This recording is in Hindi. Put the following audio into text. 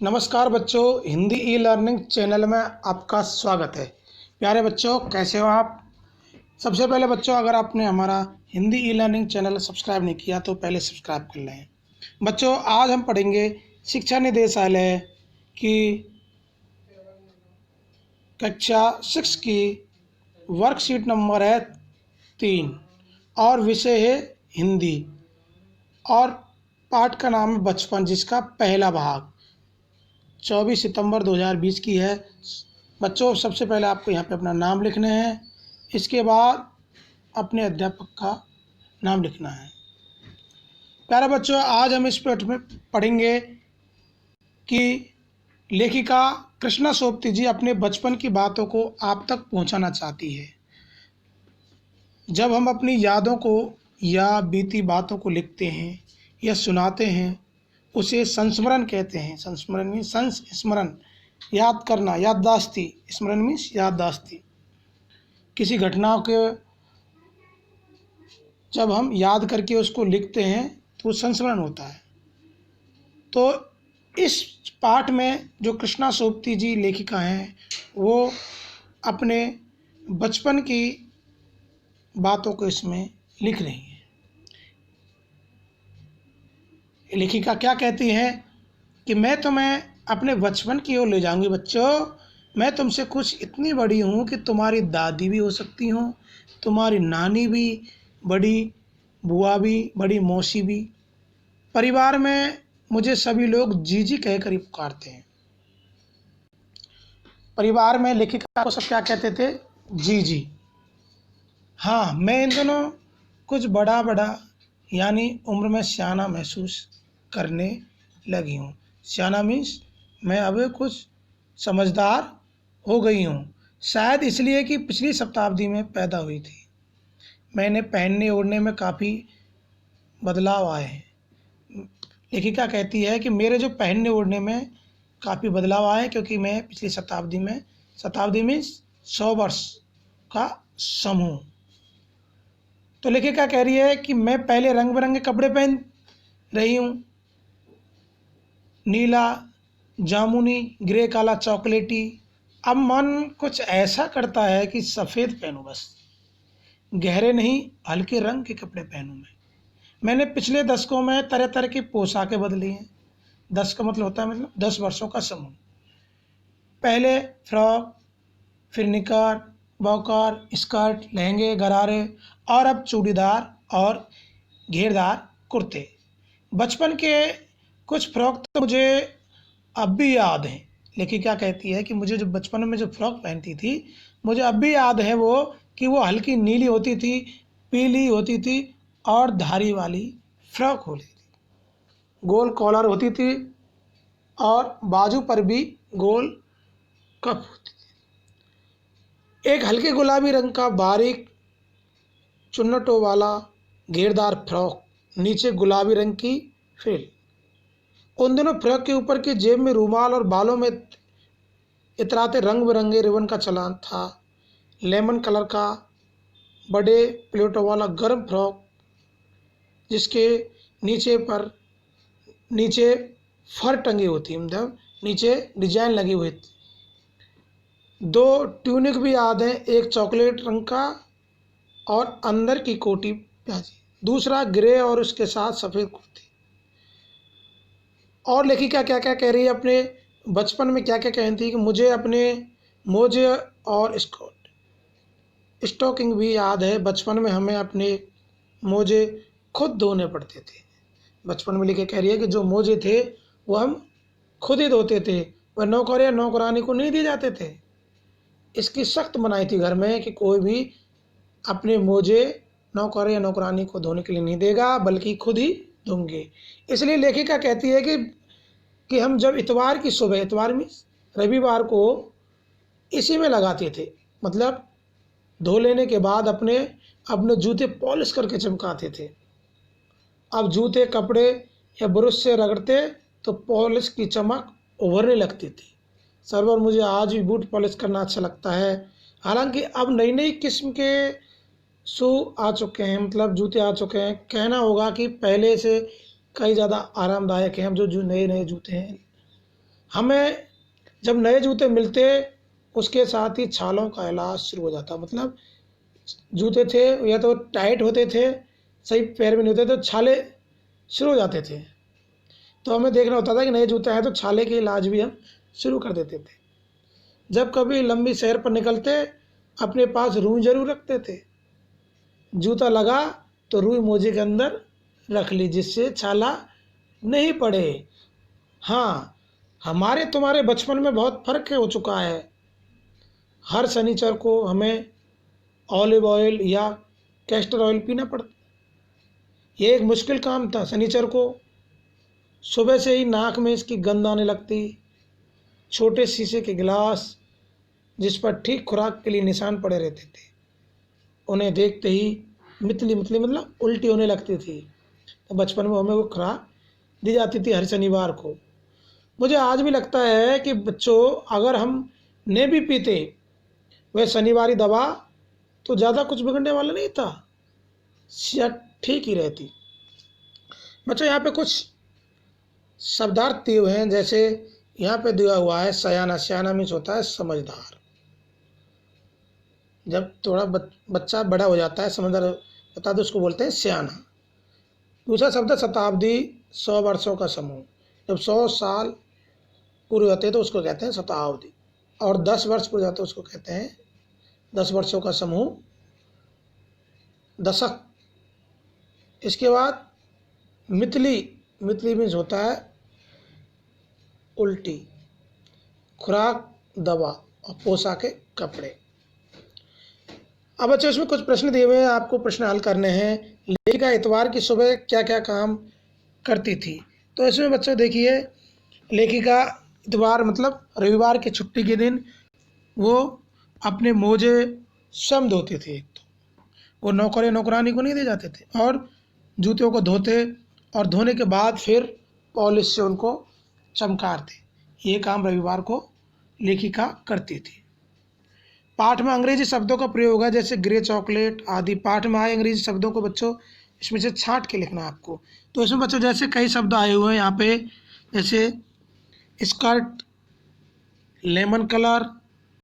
नमस्कार बच्चों, हिंदी ई लर्निंग चैनल में आपका स्वागत है। प्यारे बच्चों, कैसे हो आप? सबसे पहले बच्चों, अगर आपने हमारा Hindi e learning channel subscribe नहीं किया तो पहले सब्सक्राइब कर लें। बच्चों, आज हम पढ़ेंगे शिक्षा निदेशालय की कक्षा 6 की वर्कशीट नंबर है 3 और विषय है हिंदी, और पाठ का नाम है बचपन, जिसका पहला भाग 24 सितंबर 2020 की है। बच्चों, सबसे पहले आपको यहाँ पे अपना नाम लिखना है, इसके बाद अपने अध्यापक का नाम लिखना है। प्यारे बच्चों, आज हम इस पाठ में पढ़ेंगे कि लेखिका कृष्णा सोबती जी अपने बचपन की बातों को आप तक पहुँचाना चाहती है। जब हम अपनी यादों को या बीती बातों को लिखते हैं या सुनाते हैं, उसे संस्मरण कहते हैं। संस्मरण मीन्स संस्मरण, याद करना, याददाश्ती। स्मरण मीन्स याददाश्ती। किसी घटना के जब हम याद करके उसको लिखते हैं तो वो संस्मरण होता है। तो इस पाठ में जो कृष्णा सोबती जी लेखिका हैं, वो अपने बचपन की बातों को इसमें लिख रही हैं। लेखिका क्या कहती है कि मैं तुम्हें अपने बचपन की ओर ले जाऊंगी। बच्चों, मैं तुमसे कुछ इतनी बड़ी हूँ कि तुम्हारी दादी भी हो सकती हूँ, तुम्हारी नानी भी, बड़ी बुआ भी, बड़ी मौसी भी। परिवार में मुझे सभी लोग जीजी कहकर ही पुकारते हैं। परिवार में लेखिका को सब क्या कहते थे? जीजी। हाँ, मैं इन दिनों कुछ बड़ा बड़ा यानी उम्र में सियाना महसूस करने लगी हूँ। सियाना मीन्स मैं अब कुछ समझदार हो गई हूँ, शायद इसलिए कि पिछली शताब्दी में पैदा हुई थी। मैंने पहनने ओढ़ने में काफ़ी बदलाव आए हैं। लेखिका कहती है कि मेरे जो पहनने ओढ़ने में काफ़ी बदलाव आए, क्योंकि मैं पिछली शताब्दी में, शताब्दी मीन्स 100 वर्ष का समूह। तो लेखिका कह रही है कि मैं पहले रंग बिरंगे कपड़े पहन रही हूँ, नीला, जामुनी, ग्रे, काला, चॉकलेटी। अब मन कुछ ऐसा करता है कि सफ़ेद पहनूं, बस गहरे नहीं हल्के रंग के कपड़े पहनूं। मैंने पिछले दशकों में तरह तरह की पोशाकें बदली हैं। 10 का मतलब होता है 10 वर्षों का समूह। पहले फ्रॉक, फिर निकर, बौकर, स्कर्ट, लहंगे, गरारे, और अब चूड़ीदार और घेरदार कुर्ते। बचपन के कुछ फ्रॉक तो मुझे अब भी याद हैं। लेकिन क्या कहती है कि मुझे जो बचपन में जो फ्रॉक पहनती थी, मुझे अब भी याद है वो, कि वो हल्की नीली होती थी, पीली होती थी, और धारी वाली फ्रॉक होती थी। गोल कॉलर होती थी और बाजू पर भी गोल कप होती थी। एक हल्के गुलाबी रंग का बारीक चुन्नटों वाला घेरदार फ्रॉक, नीचे गुलाबी रंग की फ्रिल। उन दिनों फ्रॉक के ऊपर की जेब में रूमाल और बालों में इतराते रंग बिरंगे रिबन का चलन था। लेमन कलर का बड़े प्लेटों वाला गर्म फ्रॉक, जिसके नीचे फर टंगी होती, मतलब नीचे डिजाइन लगी हुई थी। 2 ट्यूनिक भी याद है, एक चॉकलेट रंग का और अंदर की कोटी प्याजी, दूसरा ग्रे और उसके साथ सफ़ेद कुर्ती। और लेखिका क्या क्या कह रही है अपने बचपन में, क्या क्या कहती है कि मुझे अपने मोजे और स्टॉकिंग भी याद है। बचपन में हमें अपने मोजे खुद धोने पड़ते थे। बचपन में लेके कह रही है कि जो मोजे थे वो हम खुद ही धोते थे, वह नौकर या नौकरानी को नहीं दिए जाते थे। इसकी सख्त मनाही थी घर में कि कोई भी अपने मोजे नौकर या नौकरानी को धोने के लिए नहीं देगा, बल्कि खुद ही धोंगे। इसलिए लेखिका कहती है कि हम जब इतवार की सुबह, इतवार में रविवार को, इसी में लगाते थे। मतलब धो लेने के बाद अपने अपने जूते पॉलिश करके चमकाते थे। अब जूते कपड़े या ब्रश से रगड़ते तो पॉलिश की चमक उभरने लगती थी। सरवर मुझे आज भी बूट पॉलिश करना अच्छा लगता है। हालांकि अब नई नई किस्म के शू आ चुके हैं, मतलब जूते आ चुके हैं। कहना होगा कि पहले से कई ज़्यादा आरामदायक हैं अब जो नए नए जूते हैं। हमें जब नए जूते मिलते उसके साथ ही छालों का इलाज शुरू हो जाता। मतलब जूते थे या तो टाइट होते थे, सही पैर में नहीं होते तो छाले शुरू हो जाते थे। तो हमें देखना होता था कि नए जूते आए तो छाले के इलाज भी हम शुरू कर देते थे। जब कभी लंबी सैर पर निकलते अपने पास रुई जरूर रखते थे। जूता लगा तो रुई मोजे के अंदर रख ली जिससे छाला नहीं पड़े। हाँ, हमारे तुम्हारे बचपन में बहुत फर्क हो चुका है। हर शनिचर को हमें ऑलिव ऑयल या कैस्टर ऑयल पीना पड़ता। ये एक मुश्किल काम था। शनिचर को सुबह से ही नाक में इसकी गंध आने लगती। छोटे शीशे के गिलास जिस पर ठीक खुराक के लिए निशान पड़े रहते थे, उन्हें देखते ही मितली मितली मतलब उल्टी होने लगती थी। तो बचपन में हमें वो खुराक दी जाती थी हर शनिवार को। मुझे आज भी लगता है कि बच्चों, अगर हम ने भी पीते वह शनिवारी दवा तो ज़्यादा कुछ बिगड़ने वाला नहीं था, सेहत ठीक ही रहती। बच्चों, यहाँ पे कुछ शब्दार्थ दिए हुए हैं। जैसे यहाँ पे दिया हुआ है सयाना। सयाना मीन्स होता है समझदार। जब थोड़ा बच्चा बड़ा हो जाता है, समझदार होता है तो उसको बोलते हैं सयाना। दूसरा शब्द है शताब्दी, 100 वर्षों का समूह। जब 100 साल पूरे होते हैं तो उसको कहते हैं शताब्दी। और 10 वर्ष पूरे जाते हैं उसको कहते हैं 10 वर्षों का समूह, दशक। इसके बाद मितली। मितली मीन्स होता है उल्टी। खुराक, दवा और पोशाक, कपड़े। अब बच्चों, इसमें कुछ प्रश्न दिए हुए हैं, आपको प्रश्न हल करने हैं। लेखिका इतवार की सुबह क्या क्या काम करती थी? तो इसमें बच्चों देखिए, लेखिका इतवार मतलब रविवार की छुट्टी के दिन वो अपने मोजे स्वयं धोते थे। एक तो वो नौकर या नौकरानी को नहीं दे जाते थे, और जूतों को धोते और धोने के बाद फिर पॉलिश से उनको चमकारते। ये काम रविवार को लेखिका करती थी। पाठ में अंग्रेजी शब्दों का प्रयोग है, जैसे ग्रे चॉकलेट आदि। पाठ में आए अंग्रेजी शब्दों को बच्चों इसमें से छांट के लिखना है आपको। तो इसमें बच्चों जैसे कई शब्द आए हुए हैं यहाँ पे, जैसे स्कर्ट, लेमन कलर,